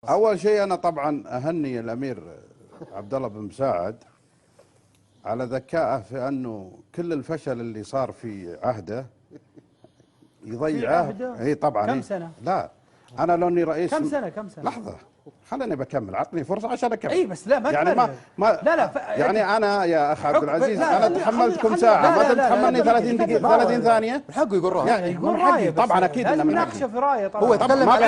اول شيء انا طبعا اهني الامير عبد الله بن مساعد على ذكائه في انه كل الفشل اللي صار في عهده يضيعه. اي طبعا. كم سنه؟ لا انا لو اني رئيس كم سنه لحظه خليني بكمل، اعطني فرصه عشان اكمل. اي بس لا ما يعني ما لا يعني انا يا اخ عبد العزيز انا تحملتكم ساعه، ما تتحملني 30 دقيقه 30 ثانيه. من حقه يقول رايه. يعني يقول رايه طبعا اكيد انه من نناقشه في رايه طبعا. هو يتكلم على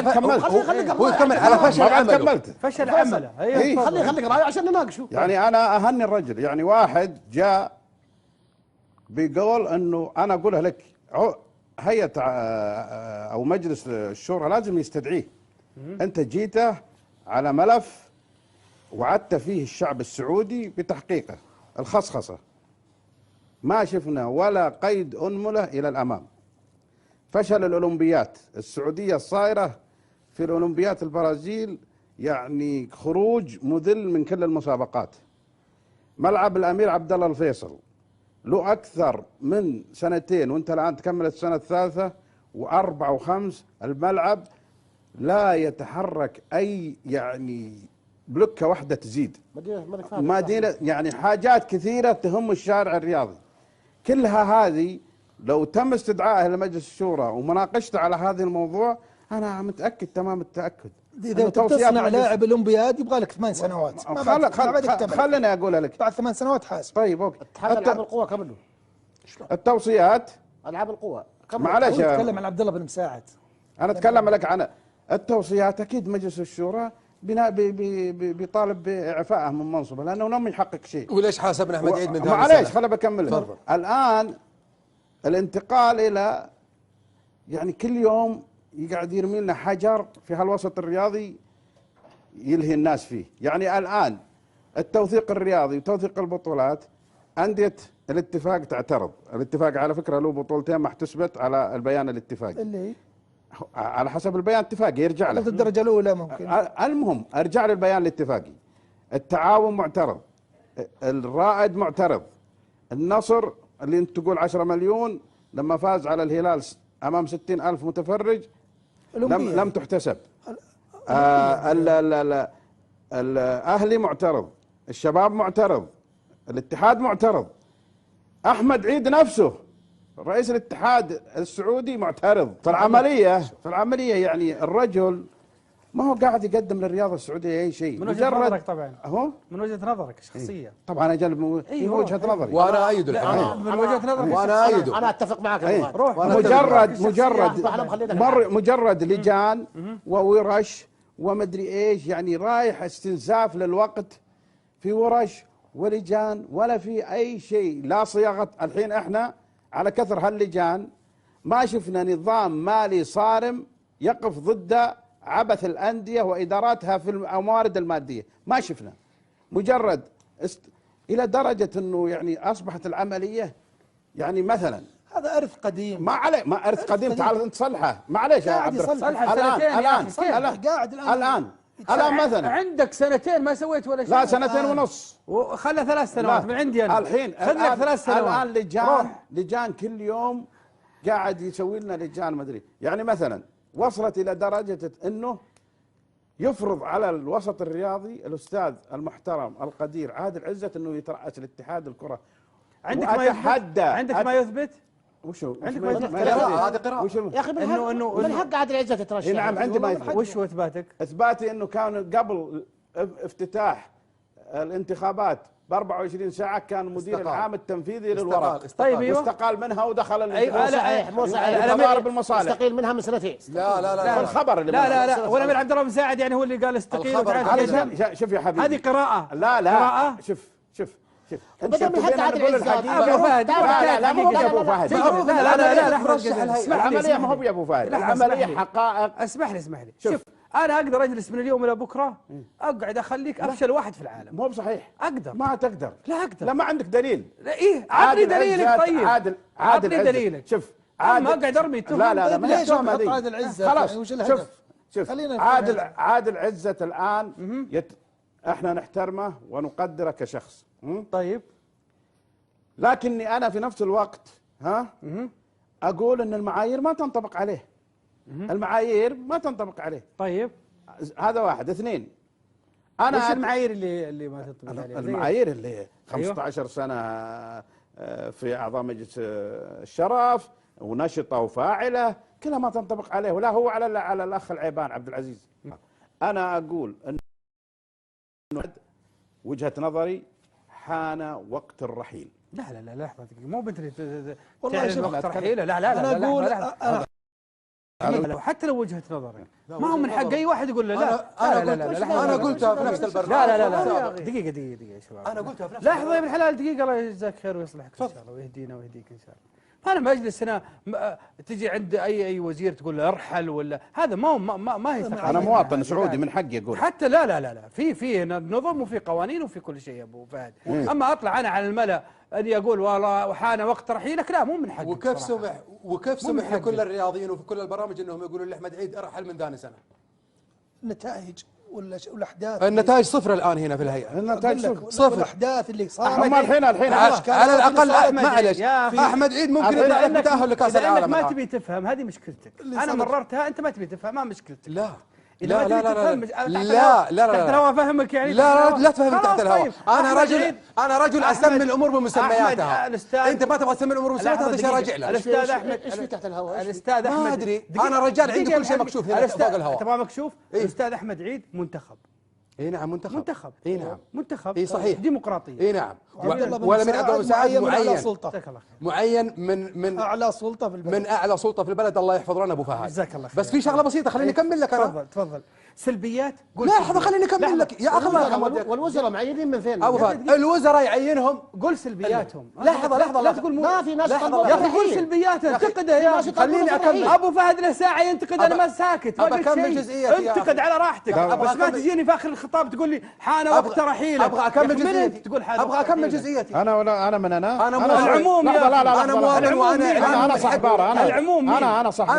هو يتكلم على فشل عمله. فشل عمله. خليك رايه عشان نناقشه. يعني انا اهني الرجل. يعني واحد جاء بيقول انه انا اقولها لك هيئه او مجلس الشورى لازم يستدعيه. انت جيته على ملف وعدت فيه الشعب السعودي بتحقيقه الخصخصه، ما شفنا ولا قيد انمله الى الامام. فشل الاولمبيات السعوديه الصايره في الاولمبيات البرازيل، يعني خروج مذل من كل المسابقات. ملعب الامير عبد الله الفيصل له اكثر من سنتين وانت الان تكملت السنه الثالثه واربع وخمس، الملعب لا يتحرك اي يعني بلوكه واحده تزيد. مدينه يعني حاجات كثيره تهم الشارع الرياضي. كلها هذه لو تم استدعائها لمجلس الشورى ومناقشته على هذا الموضوع، انا متاكد تمام التاكد اذا تصنع لاعب الاولمبياد يبغى لك 8 سنوات. خليني اقولها لك بعد 8 سنوات حاسب. طيب اوكي. اتحاد العاب القوى كملوا التوصيات العاب القوى. معلش تكلم عن عبد الله بن مساعد. انا اتكلم لك عن التوصيات. اكيد مجلس الشورى بيطالب باعفائه من منصبه لانه لم يحقق شيء. وليش حاسبنا احمد عيد من ثاني سنه؟ معليش خليني بكمل. الان الانتقال الى يعني كل يوم يقعد يرمي لنا حجر في هالوسط الرياضي يلهي الناس فيه. يعني الان التوثيق الرياضي وتوثيق البطولات، انديه الاتفاق تعترض. الاتفاق على فكره له بطولتين ما احتسبت على البيان الاتفاقي اللي على حسب البيان الاتفاقي يرجع له الدرجه الاولى ممكن. المهم ارجع للبيان الاتفاقي. التعاون معترض، الرائد معترض، النصر اللي انت تقول 10 مليون لما فاز على الهلال امام 60,000 متفرج لم تحتسب. الاهلي معترض، الشباب معترض، الاتحاد معترض، احمد عيد نفسه رئيس الاتحاد السعودي معترض. فالعمليه يعني الرجل ما هو قاعد يقدم للرياضه السعوديه اي شيء. من وجهه نظرك طبعا. هو من وجهه نظرك الشخصيه. طبعا اجل من وجهه نظري. وانا ايده الحين. من وجهه نظرك وانا ايده. انا اتفق معك. روح. مجرد لجان وورش ومدري ايش، يعني رايح استنزاف للوقت في ورش ولجان ولا في اي شيء. لا صياغه. الحين احنا على كثر هاللجان ما شفنا نظام مالي صارم يقف ضد عبث الأندية وإداراتها في الموارد المادية. ما شفنا. مجرد إلى درجة أنه يعني أصبحت العملية يعني مثلا هذا إرث قديم. ما عليه، ما إرث قديم. تعال أنت صلحه. معليش يا عبد الرحمن. الآن مثلا عندك سنتين ما سويت ولا شيء. لا 2.5 وخلى 3 سنوات من عندي أنا. الحين خذ لك 3 سنوات. الآن لجان كل يوم قاعد يسوي لنا لجان ما ادري. يعني مثلا وصلت الى درجه انه يفرض على الوسط الرياضي الاستاذ المحترم القدير عادل عزت انه يترأس الاتحاد الكره. عندك ما يثبت؟ عندك ما يثبت؟ وشو؟ عندك ما يثبت؟ هذه قراءة. يا اخي من حق عادل عزت يترشح. نعم عندي ما يثبت. وش هو اثباتك؟ اثباتي انه كان قبل افتتاح الانتخابات ب 24 ساعة كان المدير العام التنفيذي للوراق. طيب ايوه. واستقال منها ودخل الانتخابات. مو صحيح. تضارب المصالح. استقيل منها من سنتين. لا الخبر اللي لا والامير عبد الله مساعد يعني هو اللي قال استقيل. شوف يا حبيبي. هذه قراءة. لا قراءة. شوف بدل من حتى عادل عزت. ابو فهد. لا مو ابو فهد. لا العملية ما هو يا ابو فهد. العملية حقائق. اسمح لي. شوف انا اقدر اجلس من اليوم الى بكره اقعد اخليك افشل واحد في العالم. مو بصحيح. اقدر. ما تقدر. لا اقدر. لا ما عندك دليل. لا ايه عطني دليلك. طيب عادل دليلك. شوف ما اقعد ارمي تهم. لا ما ليش نحط عادل عزت؟ خلاص شوف عادل عزت الان احنا نحترمه ونقدره كشخص. طيب لكني انا في نفس الوقت اقول ان المعايير ما تنطبق عليه. المعايير ما تنطبق عليه. طيب هذا واحد. اثنين، انا وش المعايير اللي ما تطبق عليها؟ المعايير اللي 15 سنه في اعضاء مجلس الشرف ونشطه وفاعله كلها ما تنطبق عليه، ولا هو على الاخ العيبان عبد العزيز. انا اقول انه وجهه نظري حان وقت الرحيل. لا لا لا لحظه دقيقه، مو بنت والله شوف وقت رحيله. لا لا لا انا اقول حتى لو وجهه نظري ما هو من حق اي واحد يقول له لا. انا قلتها في نفس البرنامج. لا دقيقه يا شباب، انا قلتها في نفس لحظه يا ابن الحلال دقيقه، الله يجزاك خير ويصلحك ان شاء الله ويهدينا ويهديك ان شاء الله. انا مجلس هنا تجي عند اي وزير تقول له ارحل ولا هذا ما هي ثقافه. انا مواطن سعودي من حقي اقول حتى لا في نظم وفي قوانين وفي كل شيء يا ابو فهد. اما اطلع انا على الملأ اني اقول والله وحان وقت رحيلك، لا مو من حقي. وكيف سمح لكل الرياضيين وفي كل البرامج انهم يقولوا لاحمد عيد ارحل من ثاني سنه؟ النتائج والاحداث، النتائج صفر الان هنا في الهيئه. النتائج صفر. الاحداث اللي صارت هم الحين على الاقل معلش احمد عيد ممكن يطلع لك تاهل لكاس العالم. ما تبي تفهم هذه مشكلتك، انا مررتها انت ما تبي تفهم، ما مشكلتك. لا لا لا لا لا تحت الهواء افهمك يعني. لا تفهم تحت الهواء. انا رجل اسمي الامور بمسمياتها. انت ما تبغى تسمي الامور بمسمياتها، هذا شيء راجع لك. الاستاذ احمد ايش في تحت الهواء؟ الاستاذ احمد ما ادري، انا رجال عندي كل شيء مكشوف هنا فوق الهواء. تبغى مكشوف؟ الاستاذ احمد عيد منتخب. اي نعم منتخب. اي نعم منتخب. اي صحيح ديمقراطيه. اي نعم. ولا من عبد المساعد معين من اعلى سلطه في البلد. من اعلى سلطه في البلد. الله يحفظ لنا ابو فهد. جزاك الله خير. بس في شغله بسيطه خليني اكمل لك. انا تفضل. سلبيات لحظه خليني اكمل لك يا اخي. والوزراء معينين من فين؟ ابو فهد الوزراء يعينهم. قول سلبياتهم. لحظه لا تقول ما في ناس يا اخي قول سلبيات انتقده يا اخي. خليني اكمل. ابو فهد له ساعه ينتقد، انا ما ساكت. ابى اكمل جزئيتي. انتقد على راحتك، بس ما تجيني في اخر الخطاب تقول لي حان وقت رحيلك. ابغى اكمل جزئيتي. تقول ابغى اكمل جزئيتي. انا من انا العموم. انا مواطن وانا انا صاحب العموم. انا صاحب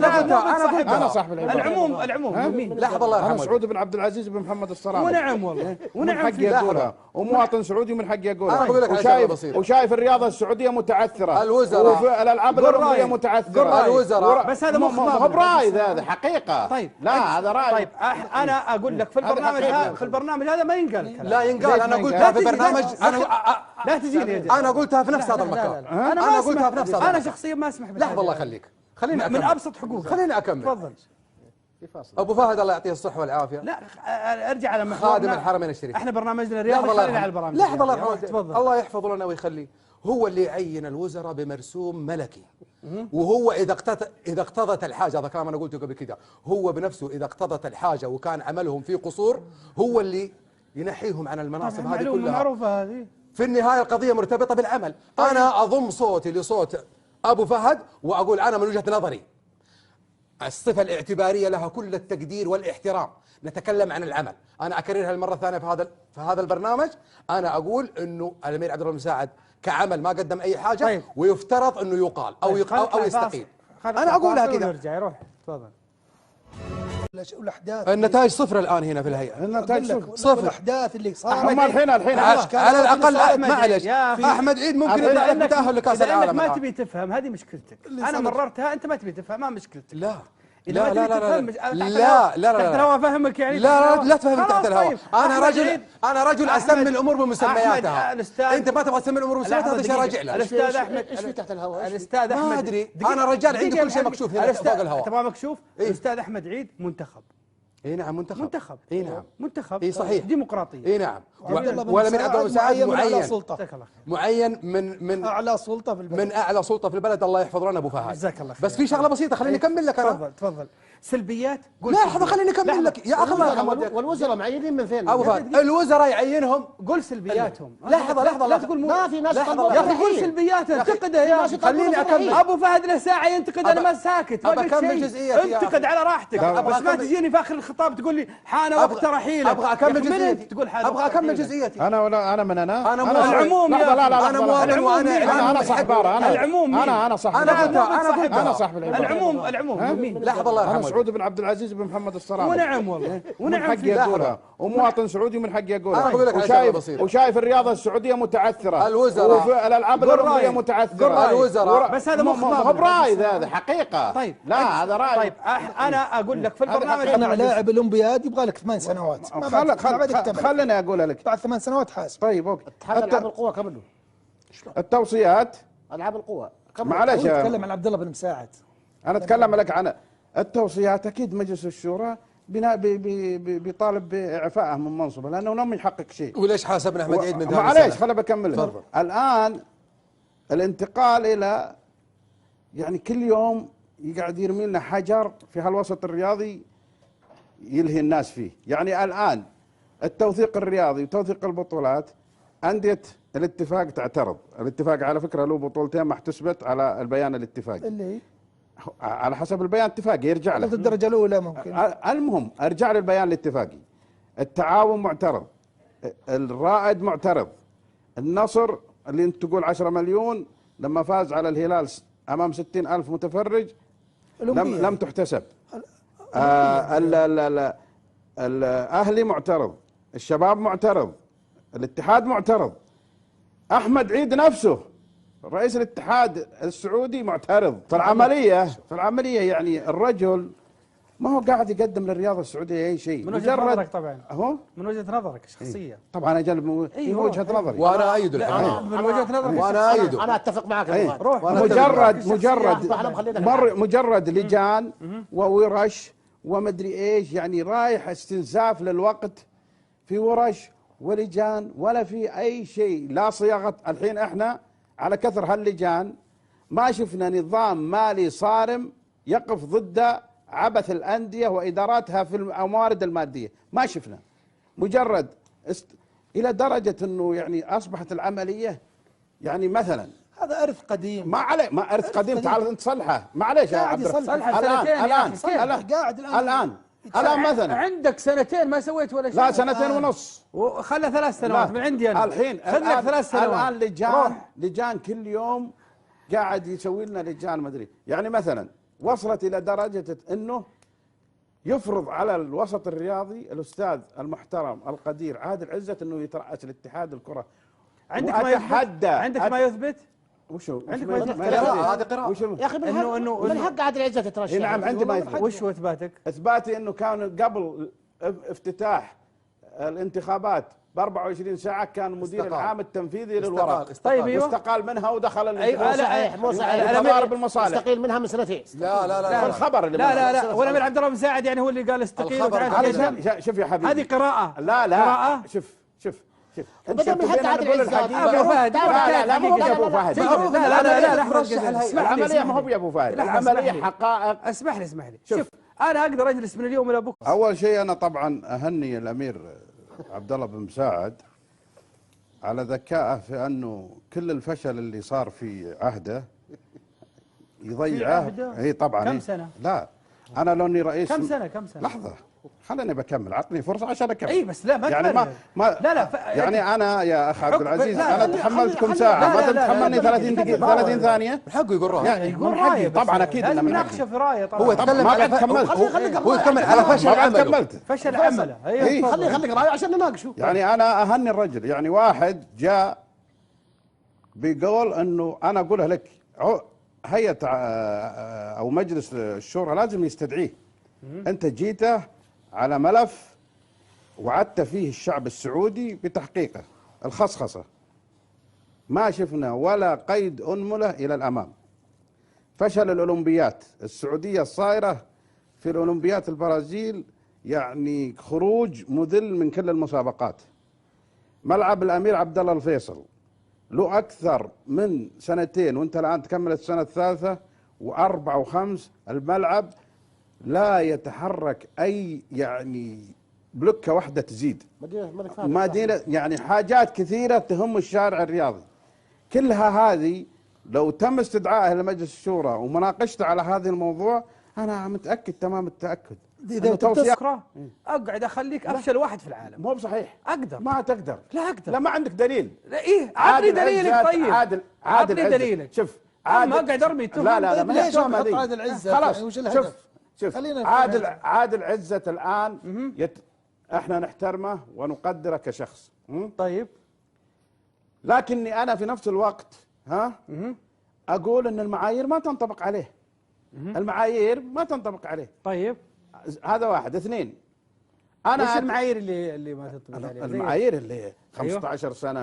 انا صاحب العموم مين؟ لحظه الله يرحمه. انا سعودي بن عبد العزيز بن محمد الصراحه. ونعم والله من حقي اقولها، ومواطن سعودي من حقي أنا أقول اقولها. لك على شغلة بسيطة. وشايف الرياضه السعوديه متعثره، الوزراء وفي الالعاب الاولمبيه متعثره. الوزراء بس هذا مو براي، هذا حقيقه. طيب لا هذا راي. طيب انا اقول لك في البرنامج هذا ما ينقال الكلام. لا ينقال. انا قلتها في برنامج. لا تجيني انا قلتها في نفس هذا المكان. انا قلتها في نفس هذا. انا شخصيا ما اسمح بالله. لحظه الله يخليك، خليني اكمل. من ابسط حقوقك. خليني اكمل. تفضل. ابو فهد الله يعطيه الصحه والعافيه. لا ارجع على محورنا. خادم الحرمين الشريفين. احنا برنامجنا الرياضي خلينا على البرامج. لحظه الله يرحمه. تفضل. الله يحفظ لنا ويخليه. هو اللي يعين الوزراء بمرسوم ملكي، وهو اذا اقتضت الحاجه، هذا كلام انا قلته قبل كذا، هو بنفسه اذا اقتضت الحاجه وكان عملهم فيه قصور هو اللي ينحيهم عن المناصب هذه كلها. معروفه هذه. في النهايه القضيه مرتبطه بالعمل. انا اضم صوتي لصوت ابو فهد واقول انا من وجهه نظري الصفه الاعتباريه لها كل التقدير والاحترام. نتكلم عن العمل. انا اكررها المره الثانيه في هذا البرنامج. انا اقول انه الامير عبد الله المساعد كعمل ما قدم اي حاجه. طيب. ويفترض انه يقال او يستقيل. انا اقولها كذا. يرجع يروح. تفضل. والاحداث النتائج صفر الان هنا في الهيئه. النتائج صفر. الاحداث اللي صارت هم الحين على الاقل معلش احمد عيد ممكن يطلع لك تاهل لكاس العالم. ما تبي تفهم هذه مشكلتك. انا مررتها انت ما تبي تفهم، ما مشكلتك. لا لا لا لا لا تحت الهواء افهمك يعني. لا تفهم تحت الهواء. انا رجل اسمي الامور بمسمياتها. انت ما تبغى تسمي الامور بمسمياتها، هذا شيء راجع لك. الاستاذ احمد ايش في تحت الهواء؟ الاستاذ احمد ما ادري، انا رجال عندي كل شيء مكشوف هنا فوق الهواء. تبغى مكشوف؟ الاستاذ احمد عيد منتخب. اي نعم منتخب. اي نعم منتخب. اي صحيح ديمقراطيه. اي نعم. ولا من عبد المساعد معين من اعلى سلطه في البلد. من اعلى سلطه في البلد. الله يحفظ لنا ابو فهد. جزاك الله خير. بس في شغله بسيطه خليني اكمل لك. انا تفضل. سلبيات. لحظه خليني اكمل لك يا اخي. والوزراء معينين من فين؟ ابو فهد الوزراء يعينهم. قول سلبياتهم. لحظه لا تقول ما في ناس. يا اخي قول سلبيات انتقده يا اخي. خليني اكمل. ابو فهد له ساعه ينتقد، انا ما ساكت. ابى اكمل جزئيتي. انتقد على راحتك، بس ما تجيني في اخر الخطاب تقول لي حان وقت رحيلك. ابغى اكمل جزئيتي. تقول ابغى اكمل جزئيتي. انا العموم. انا مواطن وانا صاحب العموم. انا صاحب انا قلتها. العموم مين؟ لحظه الله يرحمه. سعود بن عبد العزيز بن محمد الصرامي. ونعم والله، من ونعم حق في يقولها، ومواطن سعودي من حق يقولها. أنا أقول لك على شغلة بسيطة. وشايف الرياضه السعوديه متعثره، الوزراء الالعاب الاولمبيه متعثره. الوزراء بس هذا مو براي، هذا حقيقه. طيب لا هذا راي. طيب انا اقول لك في البرنامج اقنع لاعب الاولمبياد يبغى لك 8 سنوات. خليني اقولها لك بعد 8 سنوات حاسب. طيب اوكي. اتحاد العاب القوى كملوا التوصيات العاب القوى معلش نتكلم عن عبد الله بن مساعد. انا اتكلم لك عن التوصيات. اكيد مجلس الشورى بيطالب باعفائه من منصبه لانه لم يحقق شيء. وليش حاسبنا احمد عيد من ذلك؟ معليش خليني بكمل. تفضل. الان الانتقال الى يعني كل يوم يقعد يرمي لنا حجر في هالوسط الرياضي يلهي الناس فيه. يعني الان التوثيق الرياضي وتوثيق البطولات أندية الاتفاق تعترض. الاتفاق على فكرة له بطولتين ما احتسبت على البيان الاتفاقي اللي على حسب البيان الاتفاقي يرجع له. الدرجة الأولى ممكن. المهم ارجع للبيان الاتفاقي. التعاون معترض، الرائد معترض، النصر اللي انت تقول 10 مليون لما فاز على الهلال امام 60,000 متفرج لم تحتسب. الاهلي معترض، الشباب معترض، الاتحاد معترض، احمد عيد نفسه رئيس الاتحاد السعودي معترض. فالعمليه يعني الرجل ما هو قاعد يقدم للرياضه السعوديه اي شيء. من وجهه نظرك طبعا. هو من وجهه نظرك الشخصيه. طبعا اجل من وجهه نظري. وانا ايد الحين. من وجهه نظرك وانا ايده. انا اتفق معك. روح. مجرد لجان وورش ومدري ايش، يعني رايح استنزاف للوقت في ورش ولجان ولا في اي شيء. لا صياغه. الحين احنا على كثر هاللجان ما شفنا نظام مالي صارم يقف ضد عبث الانديه واداراتها في الموارد الماديه. ما شفنا. مجرد الى درجه انه يعني اصبحت العمليه يعني مثلا هذا إرث قديم. ما عليه، ما إرث قديم. تعال انت صلحه. معليش يا عبد الرحمن. الان مثلا عندك سنتين ما سويت ولا شيء. لا 2.5 وخلى 3 سنوات من عندي انا. الحين خذ لك 3 سنوات. الان لجان كل يوم قاعد يسوي لنا لجان ما ادري. يعني مثلا وصلت الى درجه انه يفرض على الوسط الرياضي الاستاذ المحترم القدير عادل عزت انه يترأس الاتحاد الكره. عندك ما يثبت؟ عندك ما يثبت؟ وشو؟ عندك ما يثبت؟ هذه قراءة. يا اخي من حق عادل عزت يترشح. نعم عندي ما يثبت. وش هو اثباتك؟ اثباتي انه كان قبل افتتاح الانتخابات ب 24 ساعه كان مدير العام التنفيذي للورق. طيب ايوه. استقال منها ودخل الانتخابات. مو صحيح. تضارب المصالح. استقيل منها من سنتين. لا الخبر اللي لا ولا عبد الله بن مساعد يعني هو اللي قال استقيل. شوف يا حبيبي هذه قراءة. لا قراءة. شوف بدل من حتى عادل عزت. ابو فهد. لا مو ابو فهد. لا العمليه ما هو بابو فهد. العمليه حقائق. اسمح لي شوف انا اقدر اجلس من اليوم الى بكره. اول شيء انا طبعا اهني الامير عبد الله بن مساعد على ذكائه في انه كل الفشل اللي صار في عهده يضيعه. اي طبعا. كم سنه؟ لا انا لو اني رئيس كم سنه؟ لحظه خليني بكمل. عطني فرصه عشان اكمل. اي بس لا ما يعني ما يعني انا يا اخ عبد العزيز انا تحملتكم ساعه ما تتحملني 30 دقيقه 30 ثانيه. حقه يقول رايه. يعني يقول رايه طبعا اكيد لازم نناقشه في رايه. طبعا هو يتكلم على هو يتكلم على فشل عمله. فشل عمله. خليك رايه عشان نناقشه. يعني انا اهني الرجل. يعني واحد جاء بيقول انه انا اقولها لك هيئه او مجلس الشورى لازم يستدعيه. انت جيته على ملف وعدت فيه الشعب السعودي بتحقيقه. الخصخصه ما شفنا ولا قيد انمله الى الامام. فشل الاولمبيات السعوديه الصايره في الاولمبيات البرازيل يعني خروج مذل من كل المسابقات. ملعب الامير عبد الله الفيصل له اكثر من سنتين وانت الان تكملت السنه الثالثه واربع وخمس. الملعب لا يتحرك اي يعني بلوكه واحده تزيد. مدينه يعني حاجات كثيره تهم الشارع الرياضي. كلها هذه لو تم استدعائها لمجلس الشورى ومناقشته على هذا الموضوع انا متاكد تمام التاكد. اذا تذكره اقعد اخليك افشل واحد في العالم. مو بصحيح. اقدر. ما تقدر. لا اقدر. لا ما عندك دليل. لا ايه عطني دليلك. طيب عادل دليلك. شوف ما اقعد ارمي تهم. لا ما ليش عادل عزت؟ خلاص وش شوف شوف خلينا عادل عزت الان احنا نحترمه ونقدره كشخص. طيب لكني انا في نفس الوقت اقول ان المعايير ما تنطبق عليه. المعايير ما تنطبق عليه. طيب هذا واحد. اثنين، ايش المعايير اللي ما تنطبق عليها؟ المعايير اللي 15 سنه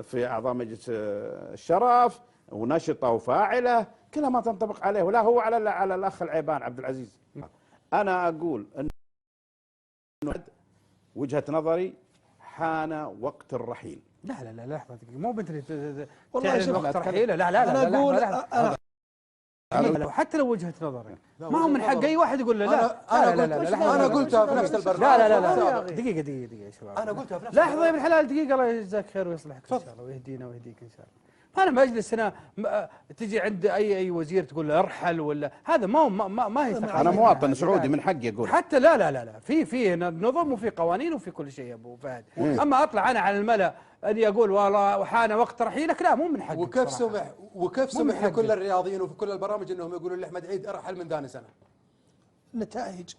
في اعضاء مجلس الشرف ونشطه وفاعله كلها ما تنطبق عليه، ولا هو على الاخ العيبان عبد العزيز. انا اقول ان وجهه نظري حان وقت الرحيل. لا لا لا لحظه دقيقه، مو بنت والله تعلن شوف، وقت رحيله. لا لا لا انا اقول حتى لو وجهه نظري ما هو من حق اي واحد يقول له لا. انا قلتها في نفس البرنامج. لا لا لا دقيقه يا شباب. انا قلتها في نفس لحظه يا ابن الحلال دقيقه، الله يجزاك خير ويصلحك ان شاء الله ويهدينا ويهديك ان شاء الله. فانا مجلس هنا تجي عند اي وزير تقول له ارحل ولا هذا ما هي ثقافه. انا مواطن سعودي من حقي اقول. حتى لا في نظم وفي قوانين وفي كل شيء يا ابو فهد. اما اطلع انا على الملا اني اقول والله وحان وقت رحيلك، لا مو من حقك. وكيف سمح لكل الرياضيين وفي كل البرامج انهم يقولوا لاحمد عيد ارحل من ثاني سنه؟ نتائج